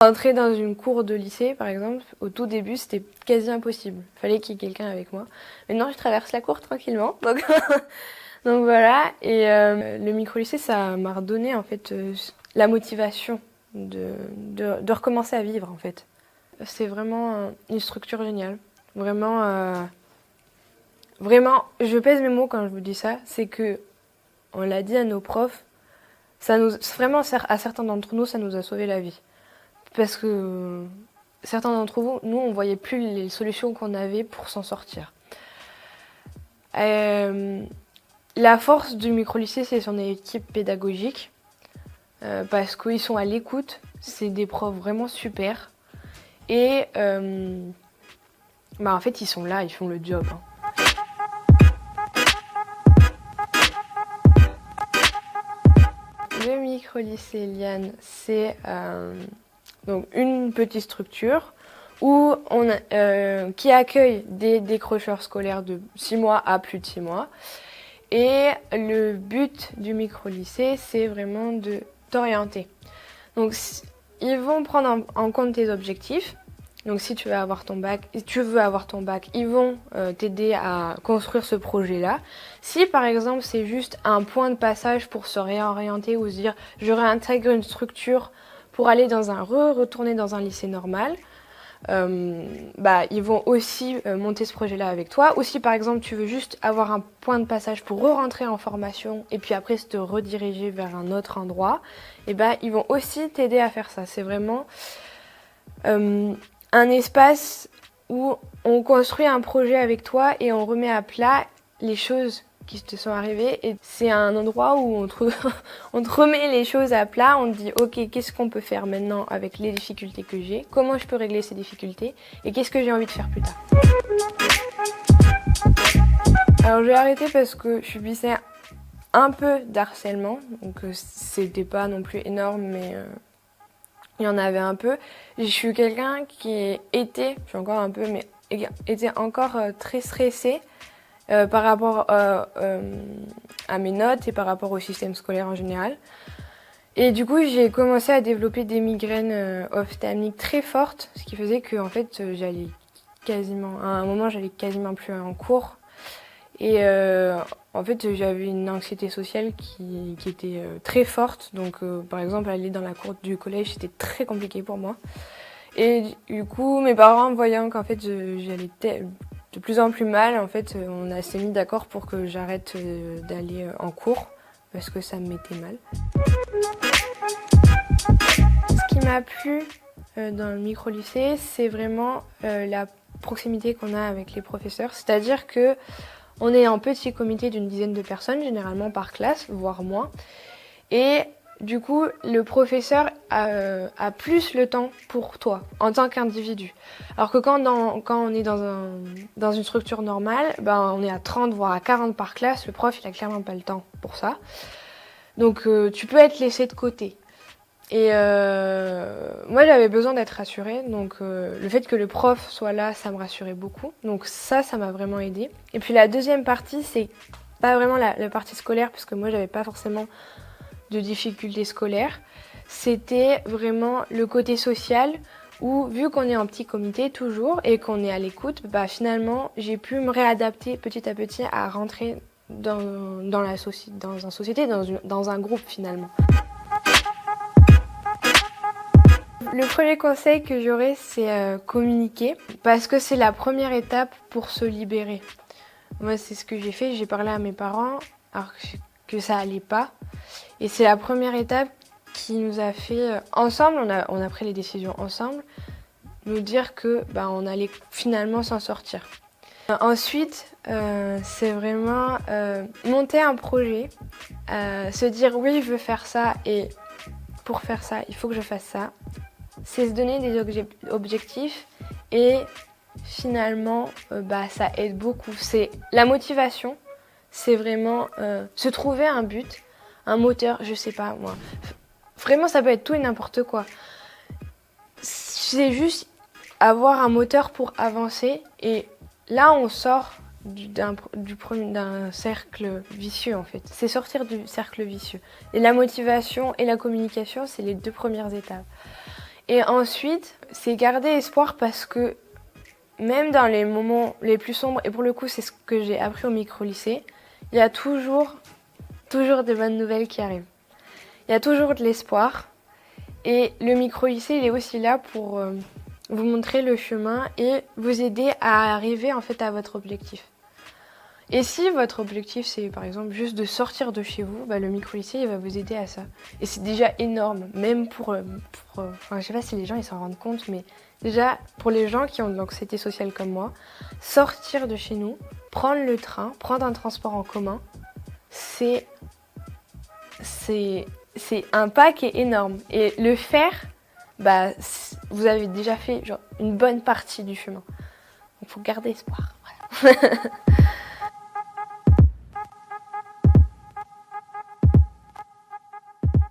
Entrer dans une cour de lycée, par exemple, au tout début, c'était quasi impossible. Il fallait qu'il y ait quelqu'un avec moi. Maintenant, je traverse la cour tranquillement. Donc, donc voilà. Et le micro-lycée, ça m'a redonné en fait la motivation de recommencer à vivre en fait. C'est vraiment une structure géniale. Vraiment, vraiment, je pèse mes mots quand je vous dis ça. C'est que, on l'a dit à nos profs, ça nous, vraiment à certains d'entre nous, ça nous a sauvé la vie. Parce que certains d'entre nous, on voyait plus les solutions qu'on avait pour s'en sortir. La force du micro-lycée, c'est son équipe pédagogique. Parce qu'ils sont à l'écoute. C'est des profs vraiment super. Et en fait, ils sont là, ils font le job. Le micro-lycée Liane, c'est donc une petite structure où qui accueille des décrocheurs scolaires de 6 mois à plus de 6 mois. Et le but du micro-lycée, c'est vraiment de t'orienter. Donc, ils vont prendre en compte tes objectifs. Donc, si tu veux avoir ton bac, ils vont t'aider à construire ce projet-là. Si, par exemple, c'est juste un point de passage pour se réorienter ou se dire « je réintègre une structure pour aller retourner dans un lycée normal », ils vont aussi monter ce projet-là avec toi. Ou si par exemple tu veux juste avoir un point de passage pour re-rentrer en formation et puis après te rediriger vers un autre endroit, ils vont aussi t'aider à faire ça. C'est vraiment un espace où on construit un projet avec toi et on remet à plat les choses qui te sont arrivées. Et c'est un endroit où on te remet les choses à plat, on te dit ok, qu'est-ce qu'on peut faire maintenant avec les difficultés que j'ai, comment je peux régler ces difficultés et qu'est-ce que j'ai envie de faire plus tard. Alors j'ai arrêté parce que je subissais un peu d'harcèlement, donc c'était pas non plus énorme mais il y en avait un peu. Je suis quelqu'un qui était, je suis encore un peu, mais était encore très stressée par rapport à mes notes et par rapport au système scolaire en général. Et du coup, j'ai commencé à développer des migraines ophtalmiques très fortes, ce qui faisait que en fait, à un moment, j'allais quasiment plus en cours. Et en fait, j'avais une anxiété sociale qui était très forte. Donc, par exemple, aller dans la cour du collège, c'était très compliqué pour moi. Et du coup, mes parents, voyant qu'en fait, j'allais de plus en plus mal, en fait, on s'est mis d'accord pour que j'arrête d'aller en cours parce que ça me mettait mal. Ce qui m'a plu dans le micro-lycée, c'est vraiment la proximité qu'on a avec les professeurs. C'est-à-dire que on est en petit comité d'une dizaine de personnes, généralement par classe, voire moins. Et du coup, le professeur a plus le temps pour toi, en tant qu'individu. Alors que quand on est dans une structure normale, on est à 30 voire à 40 par classe, le prof il a clairement pas le temps pour ça. Donc tu peux être laissé de côté. Et moi j'avais besoin d'être rassurée, donc le fait que le prof soit là, ça me rassurait beaucoup. Donc ça m'a vraiment aidée. Et puis la deuxième partie, c'est pas vraiment la partie scolaire, parce que moi j'avais pas forcément de difficultés scolaires. C'était vraiment le côté social, où vu qu'on est en petit comité toujours et qu'on est à l'écoute, finalement j'ai pu me réadapter petit à petit à rentrer dans un société, dans un groupe finalement. Le premier conseil que j'aurais, c'est communiquer, parce que c'est la première étape pour se libérer. Moi, c'est ce que j'ai fait, j'ai parlé à mes parents alors que ça allait pas. Et c'est la première étape qui nous a fait, ensemble, on a pris les décisions ensemble, nous dire que on allait finalement s'en sortir. Ensuite, c'est vraiment monter un projet, se dire oui, je veux faire ça et pour faire ça, il faut que je fasse ça. C'est se donner des objectifs et finalement, ça aide beaucoup. C'est la motivation, c'est vraiment se trouver un but, un moteur, je sais pas moi. Vraiment, ça peut être tout et n'importe quoi. C'est juste avoir un moteur pour avancer et là, on sort d'un cercle vicieux en fait. C'est sortir du cercle vicieux. Et la motivation et la communication, c'est les deux premières étapes. Et ensuite, c'est garder espoir parce que même dans les moments les plus sombres, et pour le coup c'est ce que j'ai appris au micro-lycée, il y a toujours des bonnes nouvelles qui arrivent. Il y a toujours de l'espoir. Et le micro-lycée, il est aussi là pour vous montrer le chemin et vous aider à arriver en fait à votre objectif. Et si votre objectif c'est par exemple juste de sortir de chez vous, le micro-lycée il va vous aider à ça. Et c'est déjà énorme, même pour je sais pas si les gens ils s'en rendent compte, mais déjà pour les gens qui ont de l'anxiété sociale comme moi, sortir de chez nous, prendre le train, prendre un transport en commun, c'est un pas qui est énorme. Et le faire, vous avez déjà fait une bonne partie du chemin. Donc il faut garder espoir. Voilà.